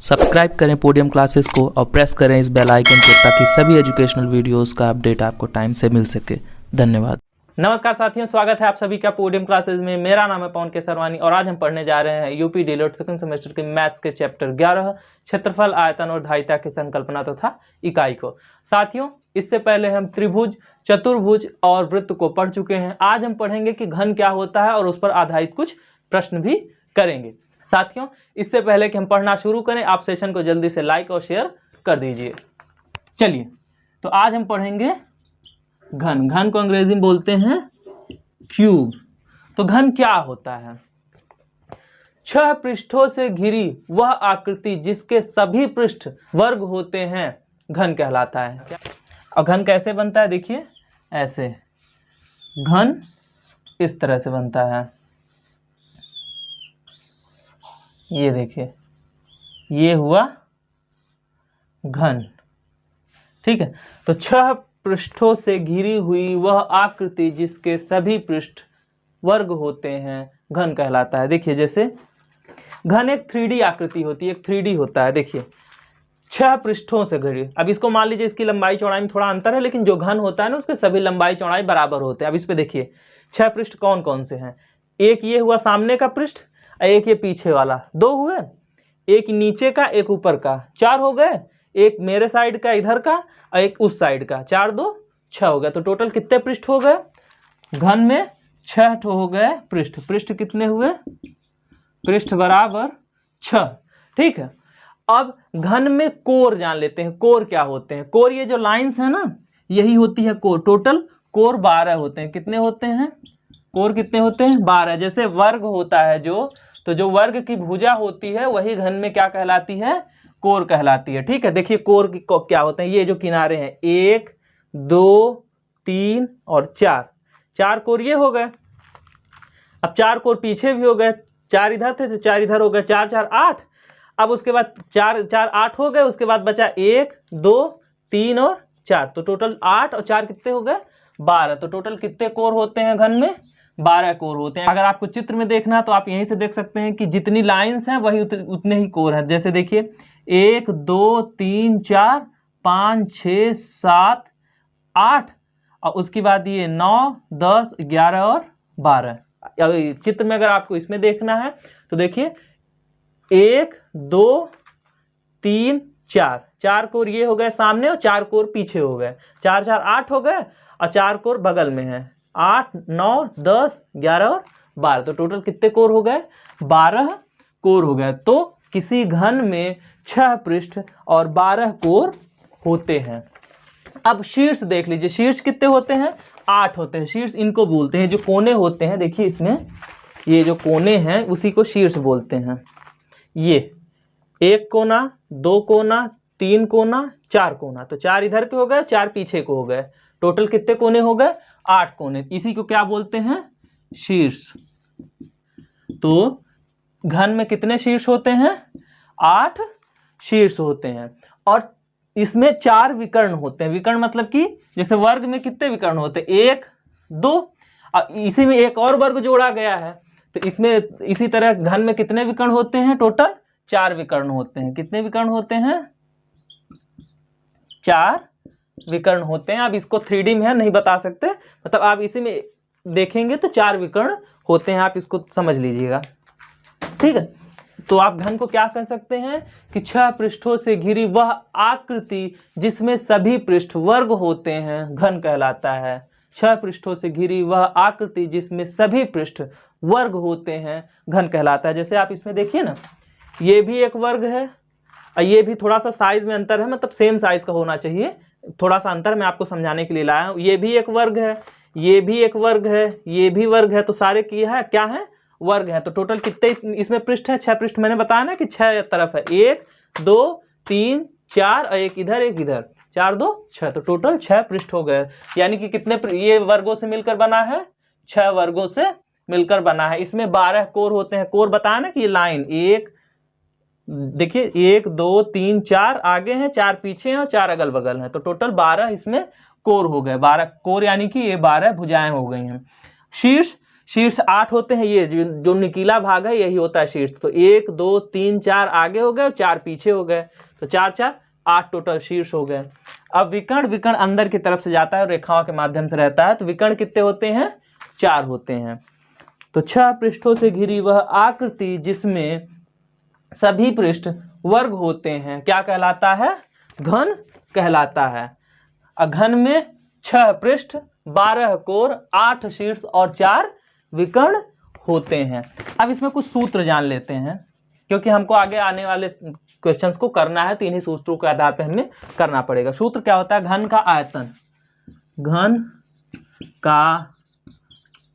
Subscribe करें podium classes को और प्रेस करें इस बेल आइकन को ताकि सभी एजुकेशनल वीडियोस का अपडेट आपको टाइम से मिल सके। धन्यवाद। नमस्कार साथियों, स्वागत है आप सभी का पोडियम क्लासेस में। मेरा नाम है पवन केसरवानी और आज हम पढ़ने जा रहे हैं यूपी डीएलएड सेकंड सेमेस्टर के मैथ्स के चैप्टर 11 क्षेत्रफल, आयतन और धारिता की संकल्पना तथा इकाई को। साथियों, इससे पहले हम त्रिभुज, चतुर्भुज और वृत्त को पढ़ चुके हैं। आज हम पढ़ेंगे कि घन क्या होता है और उस पर आधारित कुछ प्रश्न भी करेंगे। साथियों, इससे पहले कि हम पढ़ना शुरू करें, आप सेशन को जल्दी से लाइक और शेयर कर दीजिए। चलिए, तो आज हम पढ़ेंगे घन। घन को अंग्रेजी में बोलते हैं क्यूब। तो घन क्या होता है? 6 पृष्ठों से घिरी वह आकृति जिसके सभी पृष्ठ वर्ग होते हैं घन कहलाता है। और घन कैसे बनता है? देखिए, ऐसे घन इस तरह से बनता है। ये देखिए, ये हुआ घन। ठीक है, तो 6 पृष्ठों से घिरी हुई वह आकृति जिसके सभी पृष्ठ वर्ग होते हैं घन कहलाता है। देखिए, जैसे घन एक 3D आकृति होती है, एक 3D होता है। देखिए, 6 पृष्ठों से घिरी। अब इसको मान लीजिए इसकी लंबाई चौड़ाई में थोड़ा अंतर है, लेकिन जो घन होता है ना उसके सभी लंबाई चौड़ाई बराबर होते हैं। अब इस पे देखिए 6 पृष्ठ कौन कौन से हैं। एक ये हुआ सामने का पृष्ठ, एक ये पीछे वाला, 2 हुए, एक नीचे का, एक ऊपर का, 4 हो गए, एक मेरे साइड का इधर का और एक उस साइड का, 4 2 6 हो गए। तो टोटल कितने पृष्ठ हो गए? घन में 6 हो गए पृष्ठ। पृष्ठ कितने हुए? पृष्ठ बराबर 6। ठीक है, अब घन में कोर जान लेते हैं। कोर क्या होते हैं? कोर, ये जो लाइंस है ना, यही होती है कोर। टोटल कोर 12 होते हैं। कितने होते हैं? कोर कितने होते हैं? 12। जैसे वर्ग होता है तो जो वर्ग की भुजा होती है वही घन में क्या कहलाती है? कोर कहलाती है। ठीक है, देखिए कोर क्या होते हैं। ये जो किनारे हैं 1 2 3 और 4 कोर ये हो गए। अब 4 कोर पीछे भी हो गए, 4 इधर थे तो 4 इधर हो गए, 4 4 8। अब उसके बाद 4 4 8 हो गए, उसके बाद बचा 1 2 3 और 4। तो टोटल 8 और 4 कितने हो गए? 12। तो टोटल कितने कोर होते हैं घन में? 12 कोर होते हैं। अगर आपको चित्र में देखना तो आप यहीं से देख सकते हैं कि जितनी लाइंस हैं वही उतने ही कोर हैं। जैसे देखिए 1 2 3 4 5 6 7 8 और उसके बाद ये 9 10 11 और 12। चित्र में अगर आपको इसमें देखना है तो देखिए 1 2 3 4 कोर ये हो गए सामने और 4 कोर पीछे हो गए। 4 4 8 हो गए और 4 कोर बगल में है, 8 9 10 11 और 12। तो टोटल कितने कोर हो गए? 12 कोर हो गए। तो किसी घन में 6 पृष्ठ और 12 कोर होते हैं। अब शीर्ष देख लीजिए, शीर्ष कितने होते हैं? 8 होते हैं। शीर्ष इनको बोलते हैं, जो कोने होते हैं। देखिए इसमें ये जो कोने हैं उसी को शीर्ष बोलते हैं। ये 1 कोना, 2 कोना, 3 कोना, 4 कोना। तो 4 इधर के हो गए, 4 पीछे को हो गए। टोटल कितने कोने हो गए? 8 कोने। इसी को क्या बोलते हैं? शीर्ष। तो घन में कितने शीर्ष होते हैं? 8 शीर्ष होते हैं। और इसमें 4 विकर्ण होते हैं। विकर्ण मतलब कि जैसे वर्ग में कितने विकर्ण होते हैं? 1 2 और इसी में एक और वर्ग जोड़ा गया है। तो इसमें इसी तरह घन में कितने विकर्ण होते हैं? टोटल 4 विकर्ण होते हैं। कितने विकर्ण होते हैं? 4 विकर्ण होते हैं। आप इसको 3D में है नहीं बता सकते, मतलब आप इसी में देखेंगे तो 4 विकर्ण होते हैं। आप इसको समझ लीजिएगा। ठीक है, तो आप घन को क्या कह सकते हैं कि 6 पृष्ठों से घिरी वह आकृति जिसमें सभी पृष्ठ वर्ग होते हैं घन कहलाता है। 6 पृष्ठों से घिरी वह आकृति जिसमें सभी पृष्ठ वर्ग होते हैं घन कहलाता है। जैसे आप इसमें देखिए ना, ये भी एक वर्ग है और ये भी थोड़ा सा साइज में अंतर है, मतलब सेम साइज का होना चाहिए। थोड़ा सा अंतर मैं आपको समझाने के लिए लाया हूँ। ये भी एक वर्ग है, ये भी एक वर्ग है, ये भी वर्ग है। तो सारे क्या है? वर्ग है। तो टोटल कितने इसमें पृष्ठ है? 6 पृष्ठ। मैंने बताया ना कि 6 तरफ है, 1 2 3 4 और एक इधर एक इधर, 4 2 6। तो टोटल 6 पृष्ठ हो गए। यानी कि कितने ये वर्गों से मिलकर बना है? 6 वर्गों से मिलकर बना है। इसमें 12 कोर होते हैं। कोर बताया ना कि ये लाइन, एक देखिए 1 2 3 4 आगे हैं, 4 पीछे हैं और 4 अगल बगल हैं। तो टोटल 12 इसमें कोर हो गए। 12 कोर यानी कि ये 12 भुजाएं हो गई हैं। शीर्ष, शीर्ष 8 होते हैं, ये जो निकीला भाग है यही होता है शीर्ष। तो 1 2 3 4 आगे हो गए, 4 पीछे हो गए, तो 4 4 8 टोटल शीर्ष हो गए। अब विकर्ण अंदर की तरफ से जाता है और रेखाओं के माध्यम से रहता है, तो विकर्ण कितने होते हैं? 4 होते हैं। तो 6 पृष्ठों से घिरी वह आकृति जिसमें सभी पृष्ठ वर्ग होते हैं क्या कहलाता है? घन कहलाता है। घन में 6 पृष्ठ, 12 कोर, 8 शीर्ष और 4 विकर्ण होते हैं। अब इसमें कुछ सूत्र जान लेते हैं, क्योंकि हमको आगे आने वाले क्वेश्चंस को करना है, तो इन्हीं सूत्रों के आधार पर हमें करना पड़ेगा। सूत्र क्या होता है? घन का आयतन, घन का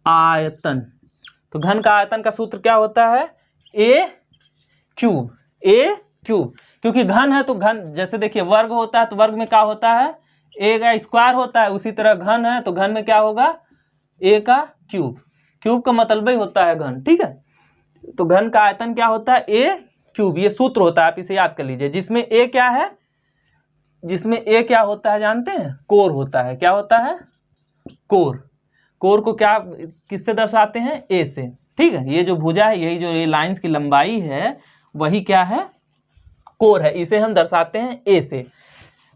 आयतन। तो घन का आयतन का सूत्र क्या होता है? ए क्यूब, ए क्यूब। क्योंकि घन है तो घन, जैसे देखिए वर्ग होता है तो वर्ग में क्या होता है? ए का स्क्वायर होता है। उसी तरह घन है तो घन में क्या होगा? ए का क्यूब। क्यूब का मतलब ही होता है घन, ठीक है। तो घन का आयतन क्या होता है? ए क्यूब। ये सूत्र होता है, आप इसे याद कर लीजिए। जिसमें ए क्या है? जिसमें ए क्या होता है जानते हैं? कोर होता है। क्या होता है? कोर। कोर को क्या किससे दर्शाते हैं? ए से, ठीक है। ये जो भुजा है, यही जो ये लाइंस की लंबाई है, वही क्या है? कोर है। इसे हम दर्शाते हैं ए से।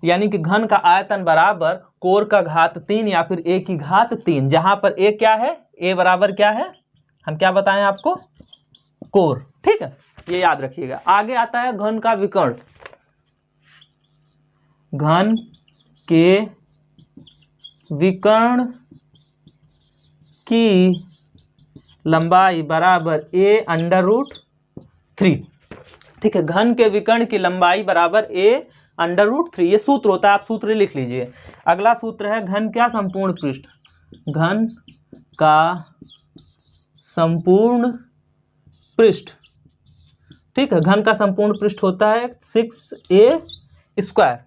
यानी कि घन का आयतन बराबर कोर का घात 3 या फिर ए की घात 3, जहां पर ए क्या है? ए बराबर क्या है? हम क्या बताएं आपको? कोर, ठीक है। ये याद रखिएगा। आगे आता है घन का विकर्ण। घन के विकर्ण की लंबाई बराबर a√3, ठीक है। घन के विकर्ण की लंबाई बराबर a√3, ये सूत्र होता है, आप सूत्र लिख लीजिए। अगला सूत्र है घन का संपूर्ण पृष्ठ। घन का संपूर्ण पृष्ठ, ठीक है। घन का संपूर्ण पृष्ठ होता है 6a²।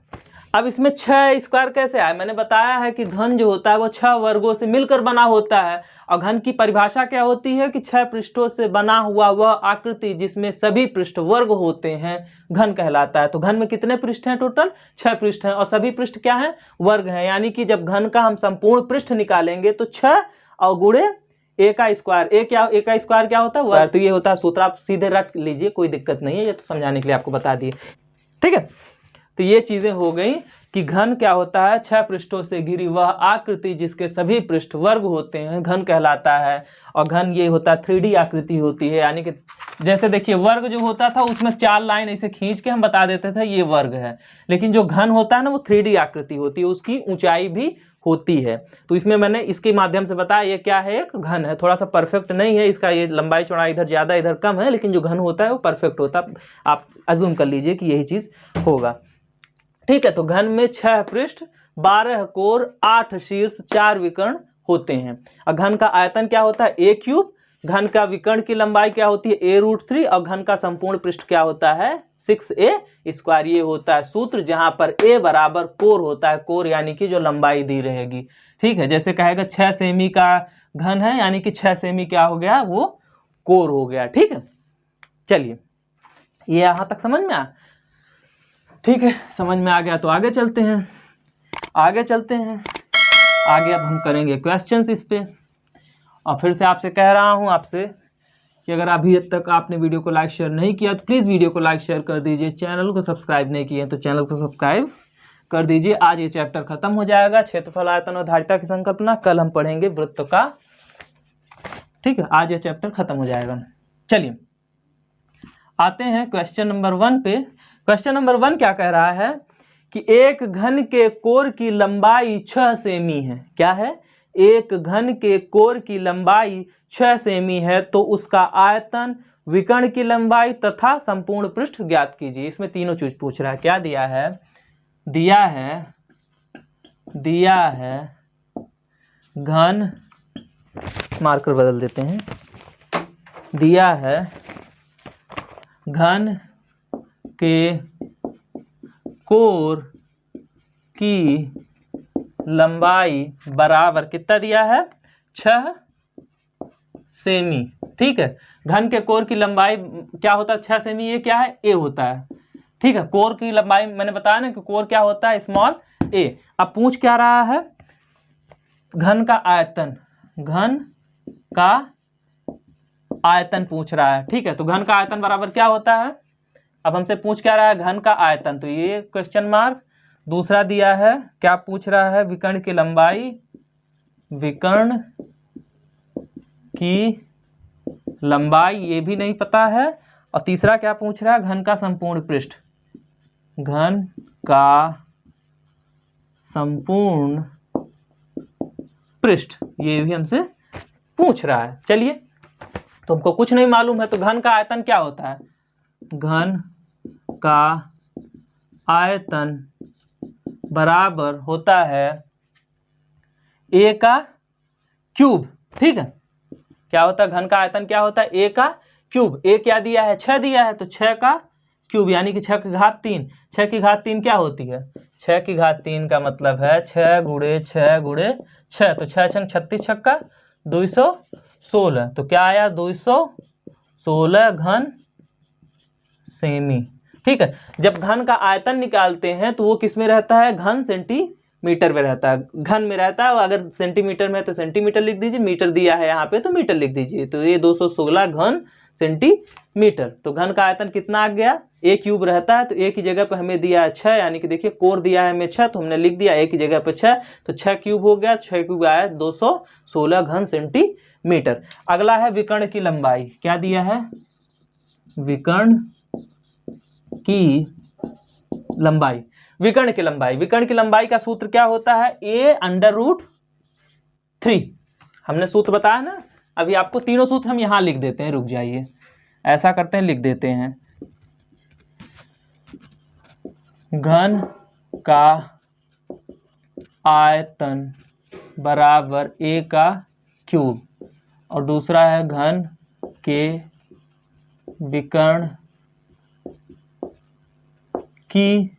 अब इसमें 6 स्क्वायर कैसे आया? मैंने बताया है कि घन जो होता है वो 6 वर्गों से मिलकर बना होता है। और घन की परिभाषा क्या होती है? कि 6 पृष्ठों से बना हुआ वह आकृति जिसमें सभी पृष्ठ वर्ग होते हैं घन कहलाता है। तो घन में कितने पृष्ठ हैं? टोटल 6 पृष्ठ हैं, और सभी पृष्ठ क्या हैं? वर्ग हैं। यानी कि जब घन का हम संपूर्ण पृष्ठ निकालेंगे तो 6 और गुणे ए का स्क्वायर। ए का स्क्वायर क्या होता है? वर्ग। तो ये होता है सूत्र, आप सीधे रख लीजिए, कोई दिक्कत नहीं है, ये तो समझाने के लिए आपको बता दिए, ठीक है। तो ये चीजें हो गई कि घन क्या होता है? 6 पृष्ठों से घिरी वह आकृति जिसके सभी पृष्ठ वर्ग होते हैं घन कहलाता है। और घन ये होता है 3D आकृति होती है, यानी कि जैसे देखिए वर्ग जो होता था उसमें 4 लाइन ऐसे खींच के हम बता देते थे ये वर्ग है, लेकिन जो घन होता है ना वो 3D आकृति होती है, उसकी ऊंचाई भी होती है। तो इसमें मैंने इसके माध्यम से बताया ये क्या है? एक घन है। थोड़ा सा परफेक्ट नहीं है इसका, ये लंबाई चौड़ाई इधर ज़्यादा इधर कम है, लेकिन जो घन होता है वो परफेक्ट होता है। आप अज्यूम कर लीजिए कि यही चीज़ होगा, ठीक है। तो घन में 6 पृष्ठ, 12 कोर, 8 शीर्ष, 4 विकर्ण होते हैं। और घन का आयतन क्या होता है? a cube. घन का विकर्ण की लंबाई क्या होती है? a√3। और घन का संपूर्ण पृष्ठ क्या होता है? 6a²। ये होता है सूत्र, जहां पर a बराबर कोर होता है। कोर यानी कि जो लंबाई दी रहेगी, ठीक है। जैसे कहेगा 6 सेमी का घन है, यानी कि 6 सेमी क्या हो गया? वो कोर हो गया, ठीक है। चलिए, ये यहां तक समझ में आया? ठीक है, समझ में आ गया तो आगे चलते हैं। आगे अब हम करेंगे क्वेश्चंस इस पे। और फिर से आपसे कह रहा हूं आपसे कि अगर अभी तक आपने वीडियो को लाइक शेयर नहीं किया तो प्लीज़ वीडियो को लाइक शेयर कर दीजिए। चैनल को सब्सक्राइब नहीं किए तो चैनल को सब्सक्राइब कर दीजिए। आज ये चैप्टर खत्म हो जाएगा, क्षेत्रफल, आयतन और धारिता की संकल्पना। कल हम पढ़ेंगे वृत्त का, ठीक है। आज ये चैप्टर खत्म हो जाएगा। चलिए आते हैं क्वेश्चन नंबर 1 पे। क्वेश्चन नंबर 1 क्या कह रहा है कि एक घन के कोर की लंबाई 6 सेमी है। क्या है? एक घन के कोर की लंबाई 6 सेमी है, तो उसका आयतन, विकर्ण की लंबाई तथा संपूर्ण पृष्ठ ज्ञात कीजिए। इसमें तीनों चीज पूछ रहा है। क्या दिया है? दिया है घन, मार्कर बदल देते हैं। दिया है घन के कोर की लंबाई बराबर कितना दिया है? 6 सेमी, ठीक है। घन के कोर की लंबाई क्या होता है? 6 सेमी। ये क्या है? ए होता है, ठीक है। कोर की लंबाई मैंने बताया ना कि कोर क्या होता है? स्मॉल ए। अब पूछ क्या रहा है? घन का आयतन। घन का आयतन पूछ रहा है। ठीक है, तो घन का आयतन बराबर क्या होता है, अब हमसे पूछ क्या रहा है, घन का आयतन, तो ये क्वेश्चन मार्क। दूसरा दिया है, क्या पूछ रहा है, विकर्ण की लंबाई, विकर्ण की लंबाई, ये भी नहीं पता है। और तीसरा क्या पूछ रहा है, घन का संपूर्ण पृष्ठ, घन का संपूर्ण पृष्ठ, ये भी हमसे पूछ रहा है। चलिए, तो हमको कुछ नहीं मालूम है, तो घन का आयतन क्या होता है, घन का आयतन बराबर होता है a का क्यूब। ठीक है, क्या होता है, घन का आयतन क्या होता है, a का क्यूब। a क्या दिया है, 6 दिया है, तो 6 का क्यूब यानी कि 6 की घात 3। 6 की घात 3 क्या होती है, 6 की घात 3 का मतलब है 6 गुणे 6 गुणे 6, तो 6 छंग 36 छक्का 216, तो क्या आया 216 घन सेमी। ठीक है, जब घन का आयतन निकालते हैं तो वो किस में रहता है, घन सेंटीमीटर में रहता है, घन में रहता है। अगर सेंटीमीटर में है तो सेंटीमीटर लिख दीजिए, मीटर दिया है यहाँ पे तो मीटर लिख दीजिए, तो ये 216 घन सेंटीमीटर। तो घन का आयतन कितना आ गया, a क्यूब रहता है, तो a की जगह पे हमें दिया है 6, यानी कि देखिए कोर दिया है हमें 6, तो हमने लिख दिया a की जगह पे 6, तो 6 क्यूब हो गया, 6 क्यूब आया 216 घन सेंटीमीटर। अगला है विकर्ण की लंबाई, क्या दिया है, विकर्ण की लंबाई, विकर्ण की लंबाई, विकर्ण की लंबाई का सूत्र क्या होता है, a√3। हमने सूत्र बताया ना, अभी आपको तीनों सूत्र हम यहां लिख देते हैं, रुक जाइए, ऐसा करते हैं, लिख देते हैं, घन का आयतन बराबर a का क्यूब, और दूसरा है घन के विकर्ण की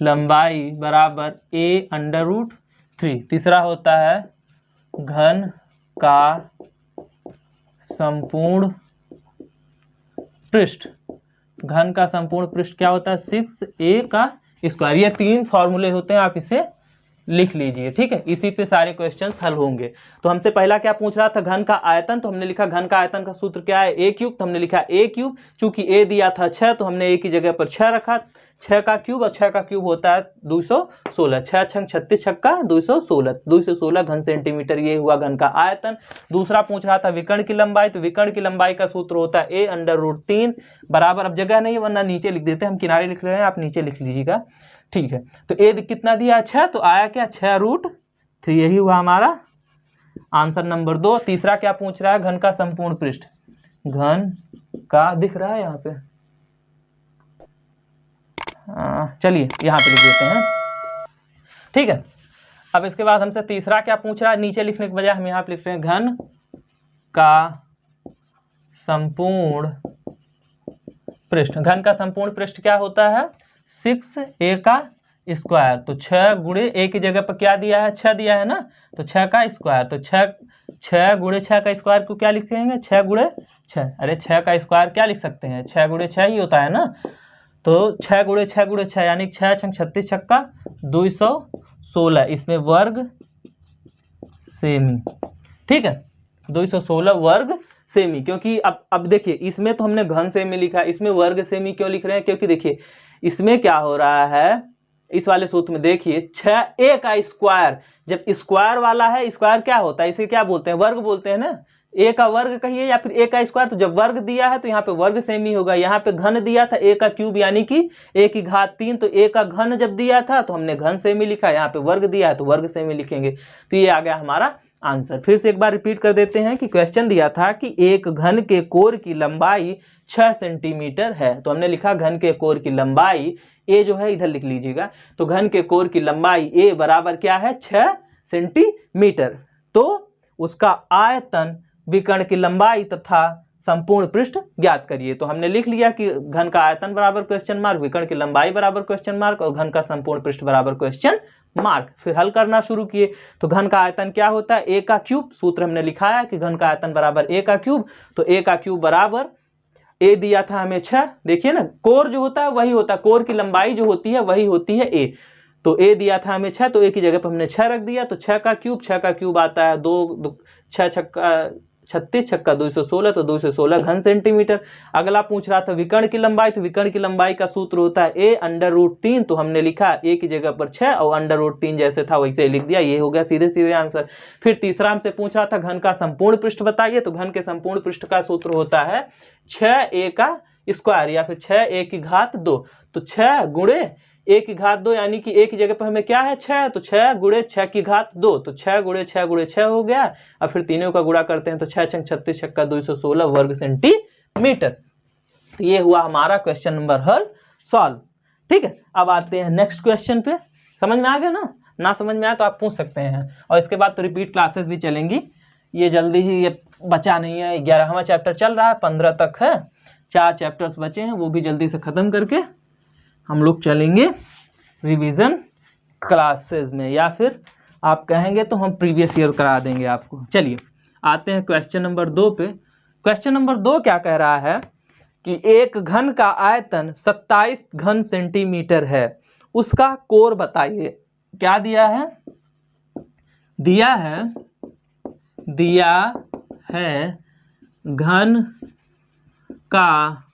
लंबाई बराबर a√3। तीसरा होता है घन का संपूर्ण पृष्ठ, घन का संपूर्ण पृष्ठ क्या होता है, 6a का स्क्वायर। ये 3 फॉर्मूले होते हैं, आप इसे लिख लीजिए। ठीक है, इसी पे सारे क्वेश्चंस हल होंगे। तो हमसे पहला क्या पूछ रहा था, घन का आयतन, तो हमने लिखा घन का आयतन का सूत्र क्या है, a क्यूब, तो हमने लिखा a क्यूब। चूंकि a दिया था 6, तो हमने a की जगह पर 6 रखा, 6 का क्यूब, और 6 का क्यूब होता है 216, 6 छंग 36 छक्का 216 घन सेंटीमीटर, ये हुआ घन का आयतन। दूसरा पूछ रहा था विकर्ण की लंबाई, तो विकर्ण की लंबाई का सूत्र होता है a√3 बराबर, अब जगह नहीं वरना नीचे लिख देते हैं, हम किनारे लिख रहे हैं, आप नीचे लिख लीजिएगा। ठीक है, तो a कितना दिया, 6, तो आया क्या 6√3, यही हुआ हमारा आंसर नंबर 2। तीसरा क्या पूछ रहा है, घन का संपूर्ण पृष्ठ, घन का दिख रहा है यहाँ पे, चलिए यहाँ पे लिख देते हैं। ठीक है, अब इसके बाद हमसे तीसरा क्या पूछ रहा है, नीचे लिखने के बजाय हम यहाँ पे लिख रहे हैं घन का संपूर्ण पृष्ठ। घन का संपूर्ण पृष्ठ क्या होता है, 6a का स्क्वायर, तो 6 गुणे a की जगह पर क्या दिया है, 6 दिया है ना, तो 6 का स्क्वायर, तो 6 गुणे 6 का स्क्वायर को क्या लिखेंगे, 6 गुणे 6, अरे 6 का स्क्वायर क्या लिख सकते हैं, 6 गुणे 6 ही होता है ना, तो 6 गुणे 6 गुणे 6 यानी 6 छंग 36 छक्का 216, इसमें वर्ग सेमी। ठीक है, 216 वर्ग सेमी, क्योंकि अब देखिए इसमें तो हमने घन सेमी लिखा, इसमें वर्ग सेमी क्यों लिख रहे हैं, क्योंकि देखिए इसमें क्या हो रहा है, इस वाले सूत्र में देखिए 6a का स्क्वायर, जब स्क्वायर वाला है, स्क्वायर क्या होता है, इसे क्या बोलते हैं, वर्ग बोलते हैं ना, a का वर्ग कहिए या फिर a का स्क्वायर, तो जब वर्ग दिया है तो यहाँ पे वर्ग सेमी होगा। यहाँ पे घन दिया था a का क्यूब यानी कि a की घात 3, तो a का घन जब दिया था तो हमने घन सेमी लिखा, यहाँ पे वर्ग दिया है तो वर्ग सेमी लिखेंगे, तो ये आ गया हमारा आंसर। फिर से एक बार रिपीट कर देते हैं कि क्वेश्चन दिया था कि एक घन के कोर की लंबाई 6 सेंटीमीटर है, तो हमने लिखा घन के कोर की लंबाई a जो है इधर लिख लीजिएगा, तो घन के कोर की लंबाई a बराबर क्या है, 6 सेंटीमीटर। तो उसका आयतन, विकर्ण की लंबाई तथा संपूर्ण पृष्ठ ज्ञात करिए। तो हमने लिख लिया कि घन का आयतन बराबर क्वेश्चन मार्क, विकर्ण की लंबाई बराबर क्वेश्चन मार्क, और घन का संपूर्ण पृष्ठ बराबर क्वेश्चन मार्क। फिर हल करना शुरू किए, तो घन का आयतन क्या होता है, a का क्यूब, सूत्र हमने लिखाया कि घन का आयतन बराबर a का क्यूब, तो a का क्यूब बराबर a दिया था हमें 6, देखिए ना कोर जो होता है वही होता है, कोर की लंबाई जो होती है वही होती है a, तो a दिया था हमें 6, तो a की जगह पर हमने 6 रख दिया, तो 6 का क्यूब आता है 2 6 36 छक्का 216, तो 216 घन सेंटीमीटर। अगला पूछ रहा था विकर्ण की लंबाई, तो विकर्ण की लंबाई का सूत्र होता है a √3, तो हमने लिखा a की जगह पर 6 और √3 जैसे था वैसे लिख दिया, ये हो गया सीधे सीधे आंसर। फिर तीसरा हमसे पूछ रहा था घन का संपूर्ण पृष्ठ बताइए, तो घन के संपूर्ण पृष्ठ का सूत्र होता है 6a का स्क्वायर या फिर 6a की घात 2, तो 6 गुणे a की घात 2 यानी कि a की जगह पर हमें क्या है 6, तो 6 गुणे 6 की घात 2, तो 6 गुणे 6 गुणे 6 हो गया। और फिर तीनों का गुणा करते हैं तो 6 छंग 36 छक्का 216 वर्ग सेंटीमीटर। तो ये हुआ हमारा क्वेश्चन नंबर हल सॉल्व। ठीक है, अब आते हैं नेक्स्ट क्वेश्चन पे। समझ में आ गया ना समझ में आया तो आप पूछ सकते हैं, और इसके बाद तो रिपीट क्लासेस भी चलेंगी, ये जल्दी ही ये बचा नहीं है। 11वां चैप्टर चल रहा है, 15 तक है, 4 चैप्टर्स बचे हैं, वो भी जल्दी से ख़त्म करके हम लोग चलेंगे रिवीजन क्लासेस में, या फिर आप कहेंगे तो हम प्रीवियस ईयर करा देंगे आपको। चलिए आते हैं क्वेश्चन नंबर 2 पे। क्वेश्चन नंबर 2 क्या कह रहा है कि एक घन का आयतन 27 घन सेंटीमीटर है, उसका कोर बताइए। क्या दिया है? दिया है घन का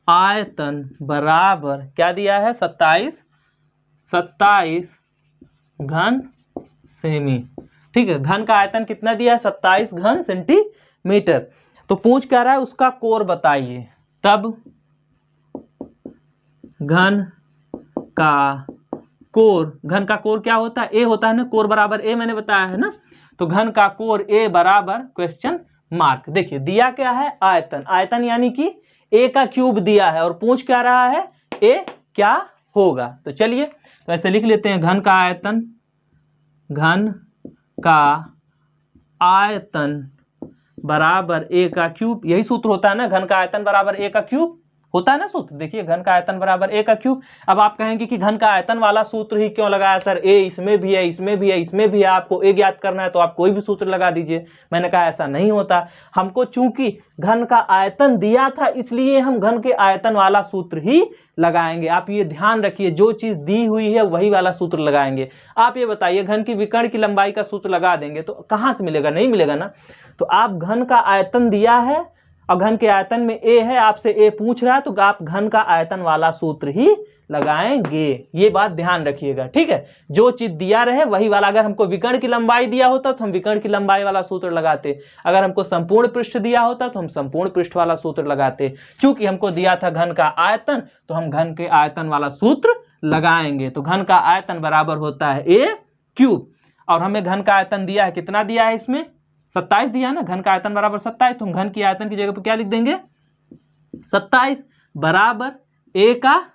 आयतन बराबर, क्या दिया है 27 घन सेमी। ठीक है, घन का आयतन कितना दिया है 27 घन सेंटीमीटर। तो पूछ क्या रहा है उसका कोर बताइए। तब घन का कोर क्या होता है? ए होता है ना, कोर बराबर ए मैंने बताया है ना। तो घन का कोर ए बराबर क्वेश्चन मार्क। देखिए दिया क्या है आयतन यानी कि ए का क्यूब दिया है, और पूछ क्या रहा है ए क्या होगा। तो चलिए तो ऐसे लिख लेते हैं, घन का आयतन बराबर ए का क्यूब। यही सूत्र होता है ना, घन का आयतन बराबर ए का क्यूब होता है ना सूत्र। देखिए घन का आयतन बराबर ए का क्यूब। अब आप कहेंगे कि घन का आयतन वाला सूत्र ही क्यों लगाया सर, ए इसमें भी है, इसमें भी है, इसमें भी है, आपको ए ज्ञात करना है तो आप कोई भी सूत्र लगा दीजिए। मैंने कहा ऐसा नहीं होता, हमको चूंकि घन का आयतन दिया था इसलिए हम घन के आयतन वाला सूत्र ही लगाएंगे। आप ये ध्यान रखिए, जो चीज दी हुई है वही वाला सूत्र लगाएंगे। आप ये बताइए घन की विकर्ण की लंबाई का सूत्र लगा देंगे तो कहाँ से मिलेगा, नहीं मिलेगा ना। तो आप घन का आयतन दिया है और घन के आयतन में ए है, आपसे ए पूछ रहा है, तो आप घन का आयतन वाला सूत्र ही लगाएंगे। ये बात ध्यान रखिएगा, ठीक है। जो चीज दिया रहे वही वाला। अगर हमको विकर्ण की लंबाई दिया होता तो हम विकर्ण की लंबाई वाला सूत्र लगाते, अगर हमको संपूर्ण पृष्ठ दिया होता तो हम संपूर्ण पृष्ठ वाला सूत्र लगाते। चूंकि हमको दिया था घन का आयतन तो हम घन के आयतन वाला सूत्र लगाएंगे। तो घन का आयतन बराबर होता है ए क्यूब, और हमें घन का आयतन दिया है, कितना दिया है इसमें 27 दिया है ना, घन का आयतन बराबर 27। तो हम घन की आयतन की जगह पर क्या लिख देंगे 27 बराबर ए का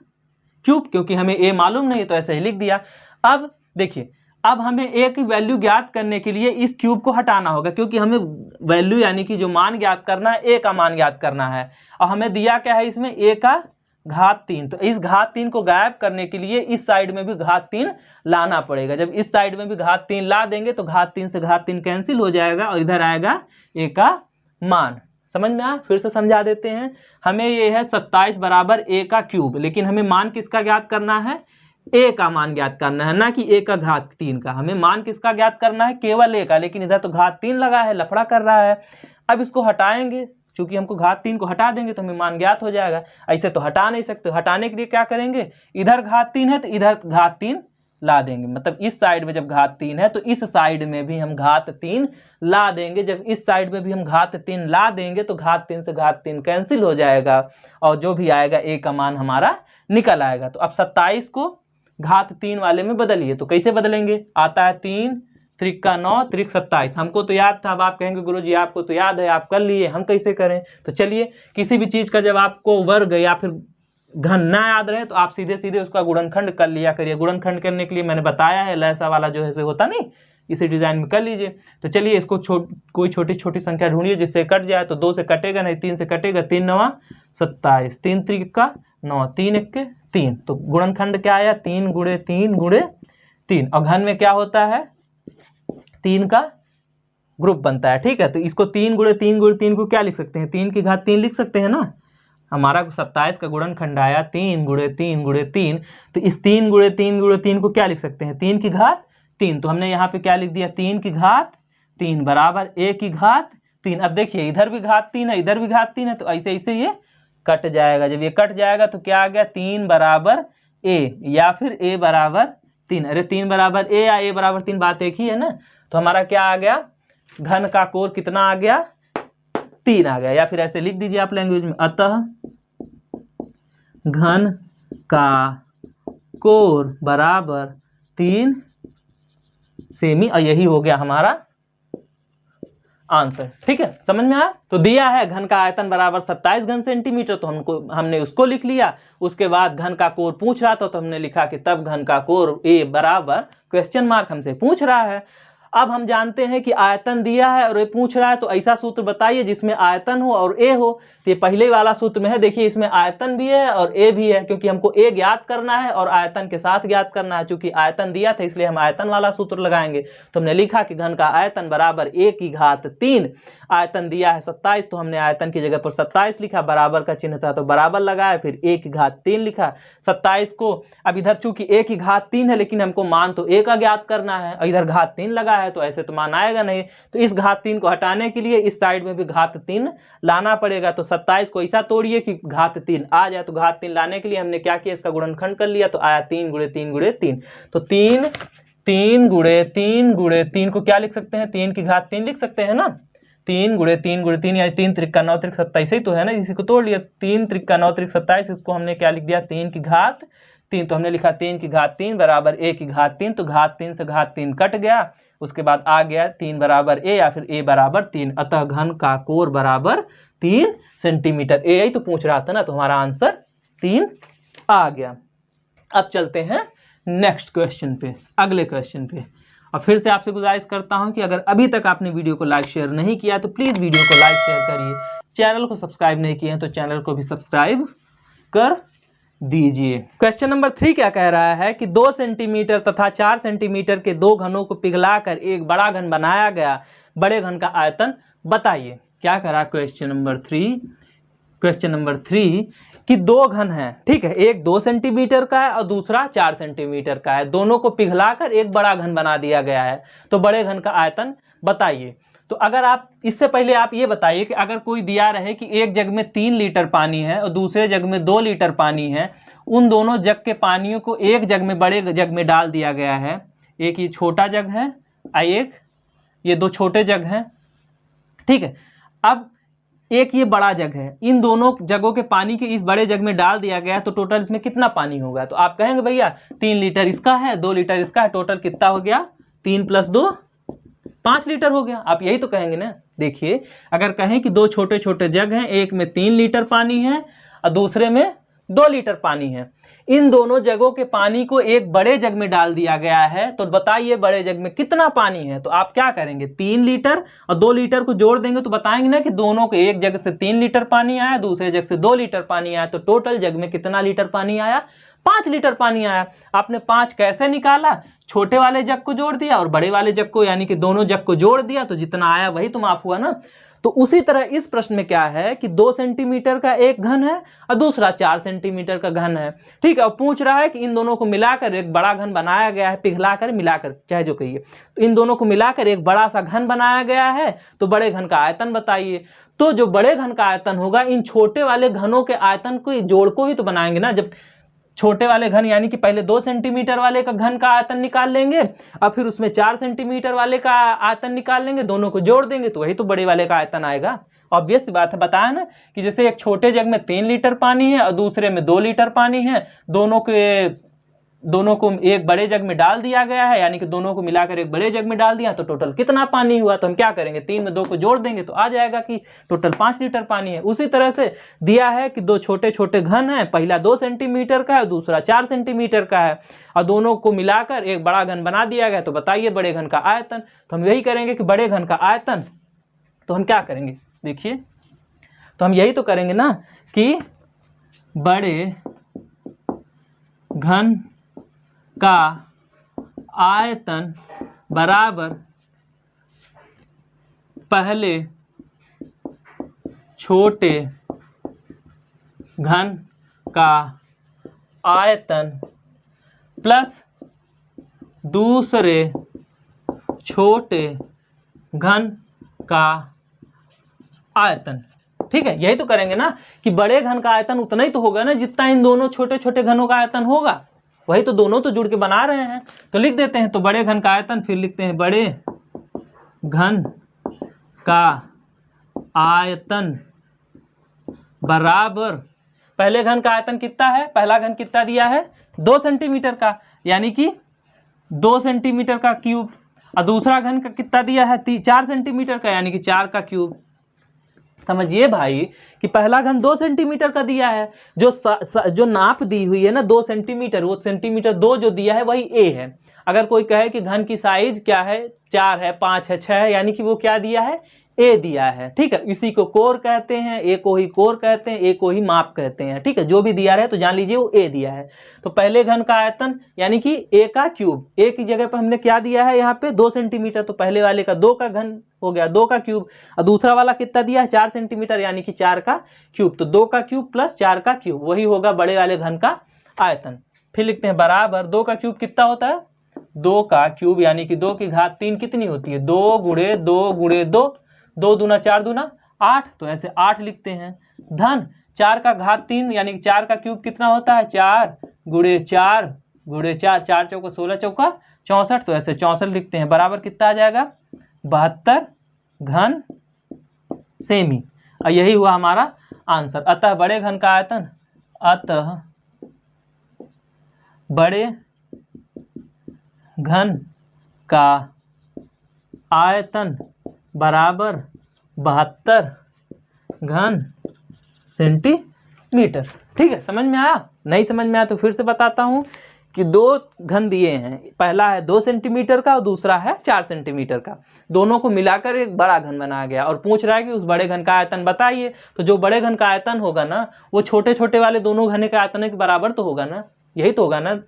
क्यूब, क्योंकि हमें ए मालूम नहीं तो ऐसे ही लिख दिया। अब देखिए, अब हमें ए की वैल्यू ज्ञात करने के लिए इस क्यूब को हटाना होगा, क्योंकि हमें वैल्यू यानी कि जो मान ज्ञात करना है ए का मान ज्ञात करना है, और हमें दिया क्या है इसमें ए का घात 3। तो इस घात 3 को गायब करने के लिए इस साइड में भी घात 3 लाना पड़ेगा। जब इस साइड में भी घात 3 ला देंगे तो घात 3 से घात 3 कैंसिल हो जाएगा और इधर आएगा ए का मान। समझ में आया? फिर से समझा देते हैं। हमें ये है 27 बराबर ए का क्यूब, लेकिन हमें मान किसका ज्ञात करना है, ए का मान ज्ञात करना है, ना कि ए का घात 3 का। हमें मान किसका ज्ञात करना है, केवल ए का, लेकिन इधर तो घात 3 लगा है, लफड़ा कर रहा है। अब इसको हटाएंगे, चूंकि हमको घात 3 को हटा देंगे तो हमें मान ज्ञात हो जाएगा। ऐसे तो हटा नहीं सकते, हटाने के लिए क्या करेंगे, इधर घात 3 है तो इधर घात 3 ला देंगे। मतलब इस साइड में जब घात 3 है तो इस साइड में भी हम घात 3 ला देंगे। जब इस साइड में भी हम घात 3 ला देंगे तो घात 3 से घात 3 कैंसिल हो जाएगा, और जो भी आएगा ए का मान हमारा निकल आएगा। तो अब 27 को घात 3 वाले में बदलिए। तो कैसे बदलेंगे, आता है 3 त्रिका 9 त्रिक 27। हमको तो याद था, अब आप कहेंगे गुरुजी आपको तो याद है, आप कर लिए, हम कैसे करें। तो चलिए, किसी भी चीज का जब आपको वर्ग या फिर घन ना याद रहे तो आप सीधे सीधे उसका गुणनखंड कर लिया करिए। गुणनखंड करने के लिए मैंने बताया है, लैसा वाला जो है से होता नहीं, इसी डिजाइन में कर लीजिए। तो चलिए इसको कोई छोटी छोटी संख्या ढूंढिए जिससे कट जाए। तो 2 से कटेगा नहीं, 3 से कटेगा, 3 9 27, 3 त्रिका 9, 3 1 3। तो गुणनखंड क्या आया, 3 गुणे 3 गुणे 3। और घन में क्या होता है, 3 का ग्रुप बनता है। ठीक है, तो इसको 3 गुणे 3 गुणे 3 को क्या लिख सकते हैं, 3 की घात 3 लिख सकते हैं ना। हमारा 27 का गुणनखंड आया 3 गुणे 3 गुणे 3। तो इस 3 गुणे 3 गुणे 3 को क्या लिख सकते हैं, 3 की घात 3। तो हमने यहाँ पे क्या लिख दिया, 3 की घात 3 बराबर ए की घात 3। अब देखिए इधर भी घात 3 है, इधर भी घात 3 है, तो ऐसे ऐसे ये कट जाएगा। जब ये कट जाएगा तो क्या आ गया, 3 बराबर a या फिर a बराबर 3। अरे 3 बराबर a या a बराबर 3 बात एक ही है ना। तो हमारा क्या आ गया, घन का कोर कितना आ गया, 3 आ गया। या फिर ऐसे लिख दीजिए आप लैंग्वेज में, अतः घन का कोर बराबर 3 सेमी, और यही हो गया हमारा आंसर। ठीक है, समझ में आया। तो दिया है घन का आयतन बराबर 27 घन सेंटीमीटर, तो हमने उसको लिख लिया। उसके बाद घन का कोर पूछ रहा था तो हमने लिखा कि तब घन का कोर a बराबर क्वेश्चन मार्क हमसे पूछ रहा है। अब हम जानते हैं कि आयतन दिया है और ये पूछ रहा है, तो ऐसा सूत्र बताइए जिसमें आयतन हो और a हो। तो ये पहले वाला सूत्र में है, देखिए इसमें आयतन भी है और a भी है, क्योंकि हमको a ज्ञात करना है और आयतन के साथ ज्ञात करना है। चूंकि आयतन दिया था इसलिए हम आयतन वाला सूत्र लगाएंगे। तो हमने लिखा कि घन का आयतन बराबर a की घात 3। आयतन दिया है 27, तो हमने आयतन की जगह पर 27 लिखा, बराबर का चिन्ह था तो बराबर लगाया, फिर a की घात 3 लिखा। 27 को अब इधर चूंकि a की घात 3 है, लेकिन हमको मान तो a का ज्ञात करना है, और इधर घात 3 लगा है तो ऐसे तो मान आएगा नहीं। तो इस घात 3 को हटाने के लिए इस साइड में भी घात 3 लाना पड़ेगा। तो 27 को ऐसा तोड़िए कि घात 3 आ जाए। तो घात 3 लाने के लिए हमने क्या किया, इसका गुणनखंड कर लिया, तो आया 3 गुणे 3 गुणे 3। तो 3 गुणे 3 गुणे 3 को क्या लिख सकते हैं, 3 की घात 3 लिख सकते हैं ना। 3 गुणे 3 गुणे 3 यानी 3 त्रिक 9 त्रिक 27 ही तो है ना, इसी को तोड़ लिया। 3 त्रिक 9 त्रिक 27, इसको हमने क्या लिख दिया, 3 की घात 3। तो हमने लिखा 3 की घात 3 बराबर a की घात 3। तो घात 3 से घात 3 कट गया, उसके बाद आ गया 3 बराबर a या फिर a बराबर 3। अतः घन का कोर बराबर 3 सेंटीमीटर। a यही तो पूछ रहा था ना, तो हमारा आंसर 3 आ गया। अब चलते हैं नेक्स्ट क्वेश्चन पे, अगले क्वेश्चन पे। और फिर से आपसे गुजारिश करता हूं कि अगर अभी तक आपने वीडियो को लाइक शेयर नहीं किया तो प्लीज़ वीडियो को लाइक शेयर करिए। चैनल को सब्सक्राइब नहीं किए हैं तो चैनल को भी सब्सक्राइब कर दीजिए। क्वेश्चन नंबर 3 क्या कह रहा है कि 2 सेंटीमीटर तथा 4 सेंटीमीटर के दो घनों को पिघलाकर एक बड़ा घन बनाया गया, बड़े घन का आयतन बताइए। क्या कह रहा है क्वेश्चन नंबर 3 कि दो घन हैं, ठीक है, एक 2 सेंटीमीटर का है और दूसरा 4 सेंटीमीटर का है, दोनों को पिघलाकर एक बड़ा घन बना दिया गया है, तो बड़े घन का आयतन बताइए। तो अगर आप इससे पहले आप ये बताइए कि अगर कोई दिया रहे कि एक जग में 3 लीटर पानी है और दूसरे जग में 2 लीटर पानी है, उन दोनों जग के पानियों को एक जग में, बड़े जग में डाल दिया गया है। एक ये छोटा जग है और एक ये 2 छोटे जग हैं, ठीक है। अब एक ये बड़ा जग है, इन दोनों जगों के पानी के इस बड़े जग में डाल दिया गया है, तो टोटल इसमें कितना पानी होगा। तो आप कहेंगे भैया 3 लीटर इसका है, 2 लीटर इसका है, टोटल कितना हो गया, 3 + 2 5 लीटर हो गया। आप यही तो कहेंगे ना। देखिए अगर कहें कि 2 छोटे छोटे जग हैं, एक में 3 लीटर पानी है और दूसरे में 2 लीटर पानी है, इन दोनों जगों के पानी को एक बड़े जग में डाल दिया गया है, तो बताइए बड़े जग में कितना पानी है। तो आप क्या करेंगे, 3 लीटर और 2 लीटर को जोड़ देंगे तो बताएंगे ना कि दोनों के एक जग से 3 लीटर पानी आया, दूसरे जग से 2 लीटर पानी आया, तो टोटल जग में कितना लीटर पानी आया, 5 लीटर पानी आया। आपने 5 कैसे निकाला, छोटे वाले जग को जोड़ दिया और बड़े वाले जग को, यानी कि दोनों जग को जोड़ दिया, तो जितना आया वही तो माफ हुआ ना। तो उसी तरह इस प्रश्न में क्या है कि 2 सेंटीमीटर का एक घन है और दूसरा 4 सेंटीमीटर का घन है, ठीक है। और पूछ रहा है कि इन दोनों को मिलाकर एक बड़ा घन बनाया गया है, पिघलाकर मिलाकर चाहे जो कहिए, तो इन दोनों को मिलाकर एक बड़ा सा घन बनाया गया है, तो बड़े घन का आयतन बताइए। तो जो बड़े घन का आयतन होगा, इन छोटे वाले घनों के आयतन को जोड़ को ही तो बनाएंगे ना। जब छोटे वाले घन यानी कि पहले 2 सेंटीमीटर वाले का घन का आयतन निकाल लेंगे और फिर उसमें 4 सेंटीमीटर वाले का आयतन निकाल लेंगे, दोनों को जोड़ देंगे तो वही तो बड़े वाले का आयतन आएगा। ऑब्वियस सी बात है, बताया ना कि जैसे एक छोटे जग में 3 लीटर पानी है और दूसरे में 2 लीटर पानी है, दोनों को एक बड़े जग में डाल दिया गया है, यानी कि दोनों को मिलाकर एक बड़े जग में डाल दिया, तो टोटल कितना पानी हुआ। तो हम क्या करेंगे, 3 में 2 को जोड़ देंगे तो आ जाएगा कि टोटल 5 लीटर पानी है। उसी तरह से दिया है कि 2 छोटे छोटे घन हैं, पहला 2 सेंटीमीटर का है, दूसरा 4 सेंटीमीटर का है, और दोनों को मिलाकर एक बड़ा घन बना दिया गया, तो बताइए बड़े घन का आयतन। तो हम यही करेंगे कि बड़े घन का आयतन, तो हम क्या करेंगे, देखिए तो हम यही तो करेंगे ना कि बड़े घन का आयतन बराबर पहले छोटे घन का आयतन प्लस दूसरे छोटे घन का आयतन। ठीक है, यही तो करेंगे ना कि बड़े घन का आयतन उतना ही तो होगा ना जितना इन दोनों छोटे छोटे घनों का आयतन होगा, वही तो दोनों तो जुड़ के बना रहे हैं। तो लिख देते हैं, तो बड़े घन का आयतन, फिर लिखते हैं बड़े घन का आयतन बराबर, पहले घन का आयतन कितना है, पहला घन कितना दिया है 2 सेंटीमीटर का, यानी कि 2 सेंटीमीटर का क्यूब, और दूसरा घन का कितना दिया है 4 सेंटीमीटर का, यानी कि 4 का क्यूब। समझिए भाई कि पहला घन 2 सेंटीमीटर का दिया है, जो नाप दी हुई है ना 2 सेंटीमीटर, वो सेंटीमीटर 2 जो दिया है वही ए है। अगर कोई कहे कि घन की साइज क्या है, 4 है, 5 है, 6 है, यानी कि वो क्या दिया है, ए दिया है। ठीक है, इसी को कोर कहते हैं, ए को ही कोर कहते हैं, ए को ही माप कहते हैं। ठीक है, जो भी दिया है तो जान लीजिए वो ए दिया है। तो पहले घन का आयतन यानी कि ए का क्यूब, ए की जगह पर हमने क्या दिया है यहाँ पे 2 सेंटीमीटर, तो पहले वाले का 2 का घन हो गया 2 का क्यूब, और दूसरा वाला कितना दिया है 4 सेंटीमीटर, यानी कि 4 का क्यूब, तो 2 का क्यूब प्लस 4 का क्यूब, वही होगा बड़े वाले घन का आयतन। फिर लिखते हैं बराबर 2 का क्यूब कितना होता है, 2 का क्यूब यानी कि 2 की घात 3 कितनी होती है, 2 गुणे 2 गुणे 2, 2 दूना 4 दूना 8, तो ऐसे 8 लिखते हैं। धन 4 का घात 3 यानी कि 4 का क्यूब कितना होता है, 4 गुणे 4 गुणे 4, 4 चौका 16 चौका 64, तो ऐसे 64 लिखते हैं। बराबर कितना आ जाएगा 72 घन सेमी, और यही हुआ हमारा आंसर। अतः बड़े घन का आयतन, अतः बड़े घन का आयतन बराबर 72 घन सेंटीमीटर। ठीक है, समझ में आया? नहीं समझ में आया तो फिर से बताता हूं कि 2 घन दिए हैं, पहला है 2 सेंटीमीटर का और दूसरा है 4 सेंटीमीटर का, दोनों को मिलाकर एक बड़ा घन बनाया गया, और पूछ रहा है कि उस बड़े घन का आयतन बताइए। तो जो बड़े घन का आयतन होगा ना वो छोटे छोटे वाले दोनों घन के आयतन के बराबर तो होगा ना, यही तो होगा ना।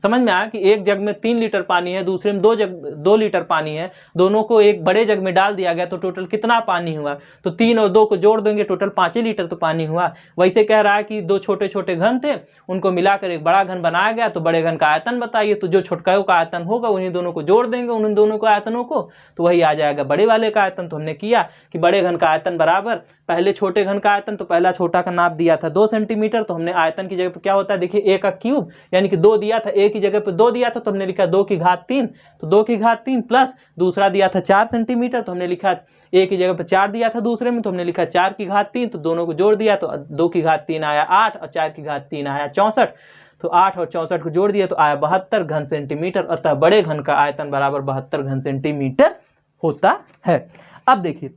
समझ में आया कि एक जग में 3 लीटर पानी है, दूसरे में 2 लीटर पानी है, दोनों को एक बड़े जग में डाल दिया गया तो टोटल कितना पानी हुआ, तो 3 और 2 को जोड़ देंगे टोटल 5 लीटर तो पानी हुआ। वैसे कह रहा है कि 2 छोटे छोटे घन थे, उनको मिलाकर एक बड़ा घन बनाया गया, तो बड़े घन का आयतन बताइए। तो जो छोटकायों का आयतन होगा उन्हीं दोनों को जोड़ देंगे, उन दोनों को आयतनों को, तो वही आ जाएगा बड़े वाले का आयतन। तो हमने किया कि बड़े घन का आयतन बराबर पहले छोटे घन का आयतन, तो पहला छोटा का नाप दिया था 2 सेंटीमीटर, तो हमने आयतन की जगह पर क्या होता है देखिए ए का क्यूब, यानी कि 2 दिया था, ए की जगह पर 2 दिया था तो हमने लिखा 2 की घात 3, तो 2 की घात 3 प्लस दूसरा दिया था 4 सेंटीमीटर, तो हमने लिखा ए की जगह पर 4 दिया था दूसरे में, तो हमने लिखा 4 की घात 3, तो दोनों को जोड़ दिया तो 2 की घात 3 आया 8 और 4 की घात 3 आया 64, तो 8 और 64 को जोड़ दिया तो आया 72 घन सेंटीमीटर। अतः बड़े घन का आयतन बराबर 72 घन सेंटीमीटर होता है। अब देखिए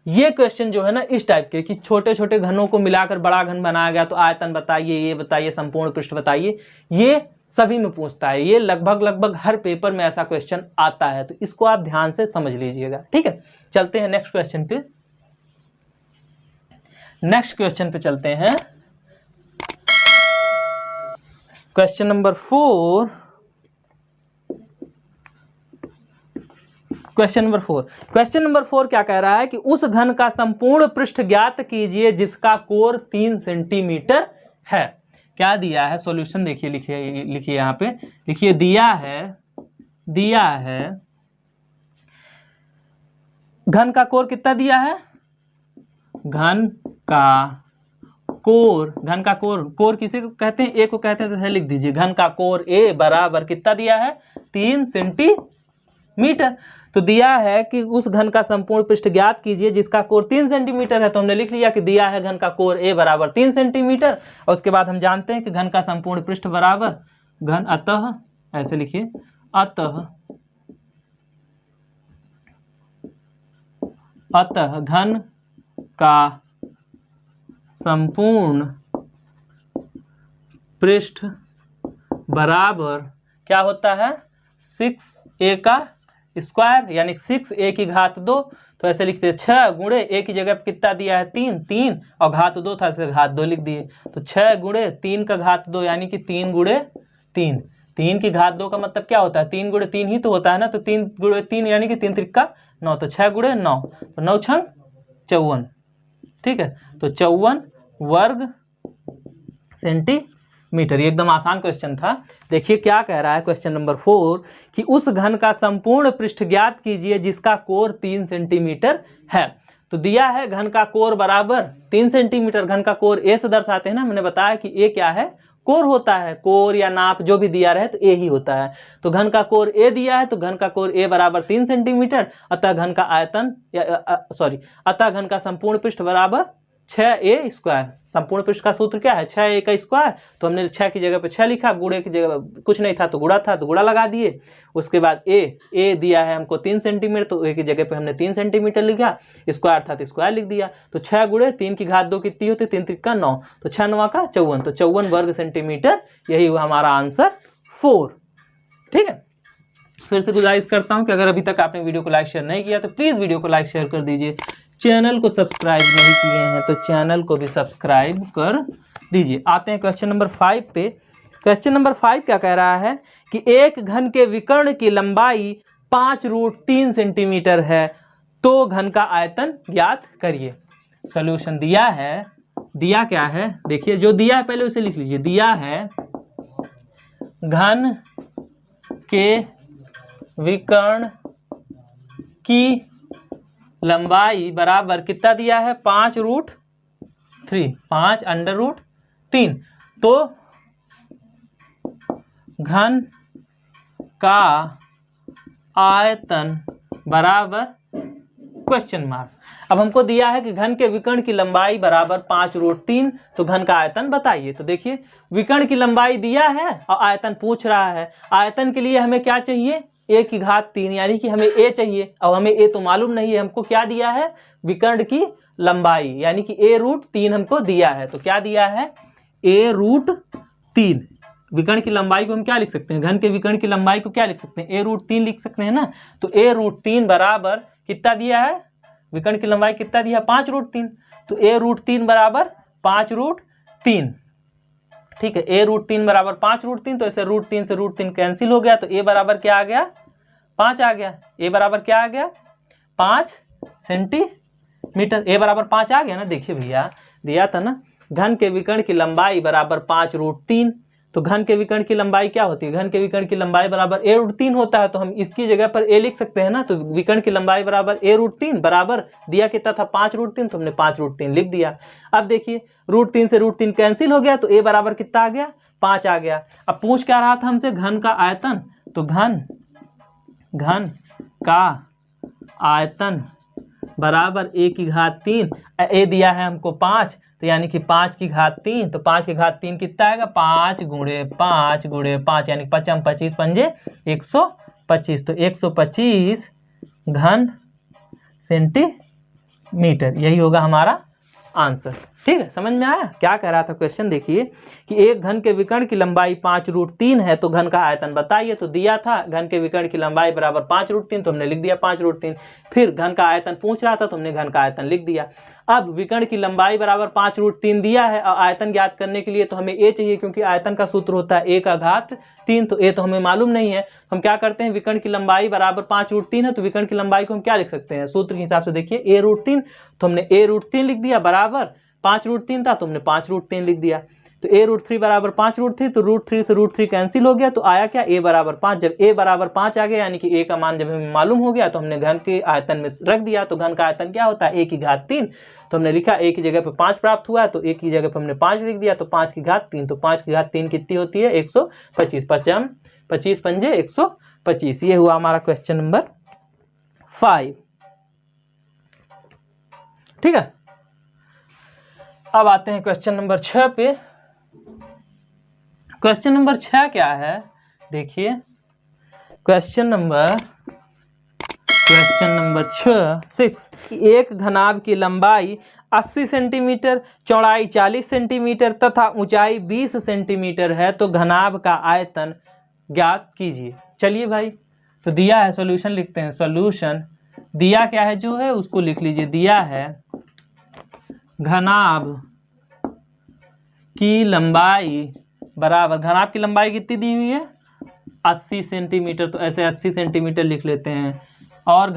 ये क्वेश्चन जो है ना इस टाइप के कि छोटे छोटे घनों को मिलाकर बड़ा घन बनाया गया, तो आयतन बताइए, ये बताइए, संपूर्ण पृष्ठ बताइए, ये सभी में पूछता है, ये लगभग हर पेपर में ऐसा क्वेश्चन आता है, तो इसको आप ध्यान से समझ लीजिएगा। ठीक है, चलते हैं नेक्स्ट क्वेश्चन पे। नेक्स्ट क्वेश्चन पे चलते हैं, क्वेश्चन नंबर 4। क्वेश्चन नंबर 4 क्या कह रहा है कि उस घन का संपूर्ण पृष्ठ ज्ञात कीजिए जिसका कोर 3 सेंटीमीटर है। क्या दिया है, सॉल्यूशन देखिए, लिखिए यहाँ पे लिखिए, दिया है घन का कोर कितना दिया है, घन का कोर किसे को कहते हैं, ए को कहते हैं, तो लिख दीजिए घन का कोर ए बराबर कितना दिया है 3 सेंटीमीटर। तो दिया है कि उस घन का संपूर्ण पृष्ठ ज्ञात कीजिए जिसका कोर 3 सेंटीमीटर है, तो हमने लिख लिया कि दिया है घन का कोर ए बराबर 3 सेंटीमीटर, और उसके बाद हम जानते हैं कि घन का संपूर्ण पृष्ठ बराबर घन, अतः ऐसे लिखिए, अतः घन का संपूर्ण पृष्ठ बराबर क्या होता है 6a का स्क्वायर, यानी 6a की घात 2, तो ऐसे लिखते हैं 6 गुणे ए की जगह पे कितना दिया है 3 और घात 2 था, ऐसे घात 2 लिख दिए, तो 6 गुणे 3 का घात 2 यानी कि 3 गुणे 3 की घात 2 का मतलब क्या होता है 3 गुणे 3 ही तो होता है ना, तो 3 गुणे 3 यानी कि 3 त्रिक का 9, तो 6 गुणे 9, तो 9 छंग 54। ठीक है, तो 54 वर्ग सेंटीमीटर। ये एकदम आसान क्वेश्चन था। देखिए क्या कह रहा है क्वेश्चन नंबर 4 कि उस घन का संपूर्ण पृष्ठ ज्ञात कीजिए जिसका कोर 3 सेंटीमीटर है। तो दिया है घन का कोर बराबर 3 सेंटीमीटर। घन का कोर ए से दर्शाते हैं ना, मैंने बताया कि ए क्या है, कोर होता है। कोर या नाप जो भी दिया रहे तो ए ही होता है। तो घन का कोर ए दिया है तो घन का कोर ए बराबर 3 सेंटीमीटर। अतः घन का आयतन अतः घन का संपूर्ण पृष्ठ बराबर 6a स्क्वायर। संपूर्ण पृष्ठ का सूत्र क्या है, 6a का स्क्वायर। तो हमने 6 की जगह पे 6 लिखा, गुणे की जगह कुछ नहीं था तो गुणा था तो गुणा लगा दिए। उसके बाद ए दिया है हमको 3 सेंटीमीटर, तो ए की जगह पे हमने 3 सेंटीमीटर लिखा, स्क्वायर था तो स्क्वायर लिख दिया। तो 6 गुणे 3 की घात 2 कितनी होती है, 3 त्रिक का 9, तो 6 9 का 54, तो 54 वर्ग सेंटीमीटर। यही हुआ हमारा आंसर 4। ठीक है, फिर से गुजारिश करता हूँ कि अगर अभी तक आपने वीडियो को लाइक शेयर नहीं किया तो प्लीज़ वीडियो को लाइक शेयर कर दीजिए। चैनल को सब्सक्राइब नहीं किए हैं तो चैनल को भी सब्सक्राइब कर दीजिए। आते हैं क्वेश्चन नंबर 5 पे। क्वेश्चन नंबर 5 क्या कह रहा है कि एक घन के विकर्ण की लंबाई 5√3 सेंटीमीटर है, तो घन का आयतन ज्ञात करिए। सॉल्यूशन दिया है, दिया क्या है देखिए, जो दिया है पहले उसे लिख लीजिए। दिया है घन के विकर्ण की लंबाई बराबर कितना दिया है, 5√3, 5√3। तो घन का आयतन बराबर क्वेश्चन मार्क। अब हमको दिया है कि घन के विकर्ण की लंबाई बराबर 5√3, तो घन का आयतन बताइए। तो देखिए विकर्ण की लंबाई दिया है और आयतन पूछ रहा है। आयतन के लिए हमें क्या चाहिए, a की घात 3, यानी कि हमें a चाहिए। और हमें a तो मालूम नहीं है, हमको क्या दिया है, विकर्ण की लंबाई, यानी कि a√3 हमको दिया है। तो क्या दिया है, a√3। विकर्ण की लंबाई को हम क्या लिख सकते हैं, घन के विकर्ण की लंबाई को क्या लिख सकते हैं, a√3 लिख सकते हैं ना। तो a√3 बराबर कितना दिया है, विकर्ण की लंबाई कितना दिया, 5√3। तो a√3 बराबर 5√3। ठीक है, a√3 बराबर 5√3। तो ऐसे √3 से √3 कैंसिल हो गया, तो a बराबर क्या आ गया, 5 आ गया। a बराबर क्या आ गया, 5 सेंटीमीटर। a बराबर 5 आ गया ना। देखिए भैया दिया था ना, घन के विकर्ण की लंबाई बराबर 5√3। तो घन के विकर्ण की लंबाई क्या होती है, घन के विकर्ण की लंबाई बराबर a√3 होता है। तो हम इसकी जगह पर a लिख सकते हैं ना। तो विकर्ण की लंबाई बराबर a√3 बराबर दिया कितना था, 5√3, तो हमने 5√3 लिख दिया। अब देखिए √3 से √3 कैंसिल हो गया, तो a बराबर कितना आ गया, 5 आ गया। अब पूछ क्या रहा था हमसे, घन का आयतन। तो घन का आयतन बराबर a की घात 3, a दिया है हमको 5, तो यानी कि 5 की घात 3, तो 5 की घात 3 कितना आएगा, 5 गुणे 5 गुणे 5, यानी 5 25 पंजे 125। तो 125 घन सेंटीमीटर, यही होगा हमारा आंसर। ठीक है, समझ में आया क्या कह रहा था क्वेश्चन। देखिए कि एक घन के विकर्ण की लंबाई 5√3 है, तो घन का आयतन बताइए। तो दिया था घन के विकर्ण की लंबाई बराबर 5√3, तो हमने लिख दिया 5√3। फिर घन का आयतन पूछ रहा था तो हमने घन का आयतन लिख दिया। अब विकर्ण की लंबाई बराबर 5√3 दिया है और आयतन ज्ञात करने के लिए तो हमें a चाहिए, क्योंकि आयतन का सूत्र होता है a का घात 3। तो a तो हमें मालूम नहीं है। हम क्या करते हैं, विकर्ण की लंबाई बराबर 5√3 है, तो विकर्ण की लंबाई को हम क्या लिख सकते हैं, सूत्र के हिसाब से देखिए a√3। तो हमने a√3 लिख दिया, बराबर 5√3 था तो हमने 5√3 लिख दिया। तो a√3 बराबर 5√3, तो √3 से √3 कैंसिल हो गया, तो आया क्या, a बराबर 5। जब a बराबर 5 आ गया, यानी कि a का मान जब हमें मालूम हो गया, तो हमने घन के आयतन में रख दिया। तो घन का आयतन क्या होता है, a की घात 3। तो हमने लिखा a की जगह पे 5 प्राप्त हुआ, तो a की जगह पे हमने 5 लिख दिया। तो 5 की घात 3, तो 5 की घात 3 कितनी होती है, 125। 25 पंजे 125। ये हुआ हमारा क्वेश्चन नंबर 5। ठीक है, अब आते हैं क्वेश्चन नंबर 6 पे। क्वेश्चन नंबर 6 क्या है, देखिए क्वेश्चन नंबर 6। एक घनाभ की लंबाई 80 सेंटीमीटर, चौड़ाई 40 सेंटीमीटर तथा ऊंचाई 20 सेंटीमीटर है, तो घनाभ का आयतन ज्ञात कीजिए। चलिए भाई, तो दिया है, सॉल्यूशन लिखते हैं। सॉल्यूशन दिया क्या है, जो है उसको लिख लीजिए। दिया है घनाभ की लंबाई बराबर, घनाभ की लंबाई कितनी दी हुई है, 80 सेंटीमीटर। तो ऐसे 80 सेंटीमीटर लिख लेते हैं। और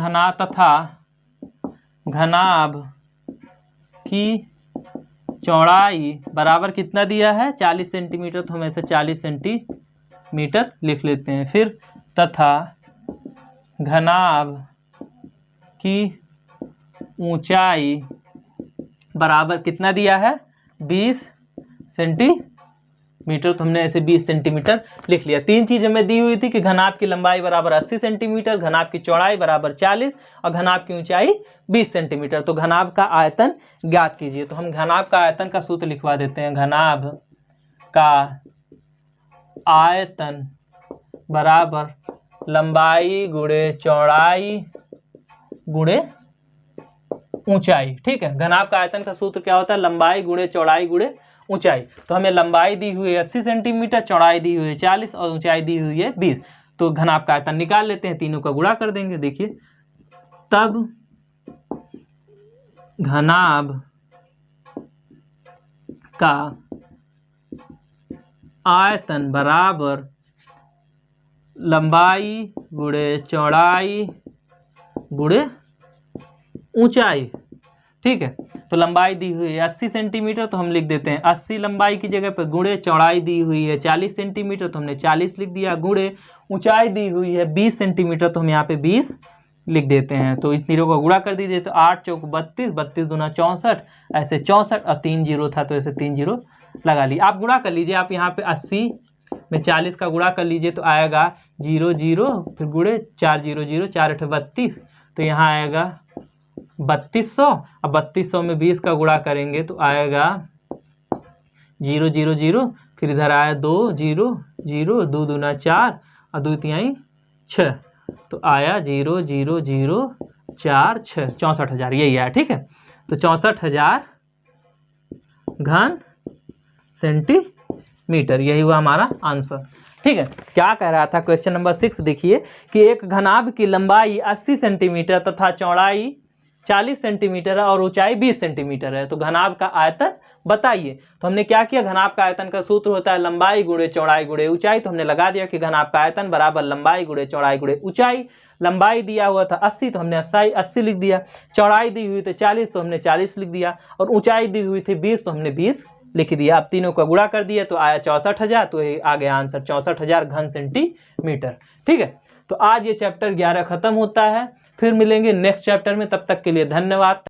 घनाभ की चौड़ाई बराबर कितना दिया है, 40 सेंटीमीटर। तो हम ऐसे 40 सेंटीमीटर लिख लेते हैं। फिर तथा घनाभ की ऊंचाई बराबर कितना दिया है 20 सेंटीमीटर। तो हमने ऐसे 20 सेंटीमीटर लिख लिया। तीन चीज हमें दी हुई थी कि घनाभ की लंबाई बराबर 80 सेंटीमीटर, घनाभ की चौड़ाई बराबर 40 और घनाभ की ऊंचाई 20 सेंटीमीटर। तो घनाभ का आयतन ज्ञात कीजिए। तो हम घनाभ का आयतन का सूत्र लिखवा देते हैं। घनाभ का आयतन बराबर लंबाई गुणे चौड़ाई गुणे ऊंचाई। ठीक है, घनाभ का आयतन का सूत्र क्या होता है? लंबाई गुणे चौड़ाई गुणे ऊंचाई। तो हमें लंबाई दी हुई है 80 सेंटीमीटर, चौड़ाई दी हुई है 40 और ऊंचाई दी हुई है 20। तो घनाभ का आयतन निकाल लेते हैं, तीनों का गुणा कर देंगे। देखिए, तब घनाभ का आयतन बराबर लंबाई गुणे चौड़ाई गुणे ऊंचाई। ठीक है, तो लंबाई दी हुई है 80 सेंटीमीटर, तो हम लिख देते हैं 80 लंबाई की जगह पर, गुणे चौड़ाई दी हुई है 40 सेंटीमीटर, तो हमने 40 लिख दिया, गुणे ऊंचाई दी हुई है 20 सेंटीमीटर, तो हम यहाँ पे 20 लिख देते हैं। तो इस तीनों को गुणा कर दीजिए। तो 8 चौक 32, 32 दूना 64, ऐसे 64 और 3 जीरो था तो ऐसे 3 जीरो लगा ली। आप गुणा कर लीजिए। आप यहाँ पे 80 में 40 का गुणा कर लीजिए तो आएगा 0 0, फिर गुणे 4 0 0, 4 8 32, तो यहाँ आएगा 3200। अब 3200 में 20 का गुणा करेंगे तो आएगा 0 0 0, फिर इधर आया 2 0 0, 2 दूना 4 और 2 तिहाई 6, तो आया 0 0 0 4 6, 64,000 यही आया। ठीक है, तो 64,000 घन सेंटीमीटर, यही हुआ हमारा आंसर। ठीक है, क्या कह रहा था क्वेश्चन नंबर 6 देखिए कि एक घनाभ की लंबाई 80 सेंटीमीटर तथा चौड़ाई 40 सेंटीमीटर है और ऊंचाई 20 सेंटीमीटर है, तो घनाभ का आयतन बताइए। तो हमने क्या किया, घनाभ का आयतन का सूत्र होता है लंबाई गुणे चौड़ाई गुणे ऊंचाई। तो हमने लगा दिया कि घनाभ का आयतन बराबर लंबाई गुणे चौड़ाई गुणे ऊंचाई। लंबाई दिया हुआ था 80, तो हमने 80 लिख दिया। चौड़ाई दी हुई थी 40, तो हमने 40 लिख दिया, और ऊंचाई दी हुई थी 20, तो हमने 20 लिख दिया। अब तीनों का गुणा कर दिया तो आया 64,000, तो आ गया आंसर 64,000 घन सेंटीमीटर। ठीक है, तो आज ये चैप्टर 11 खत्म होता है। फिर मिलेंगे नेक्स्ट चैप्टर में, तब तक के लिए धन्यवाद।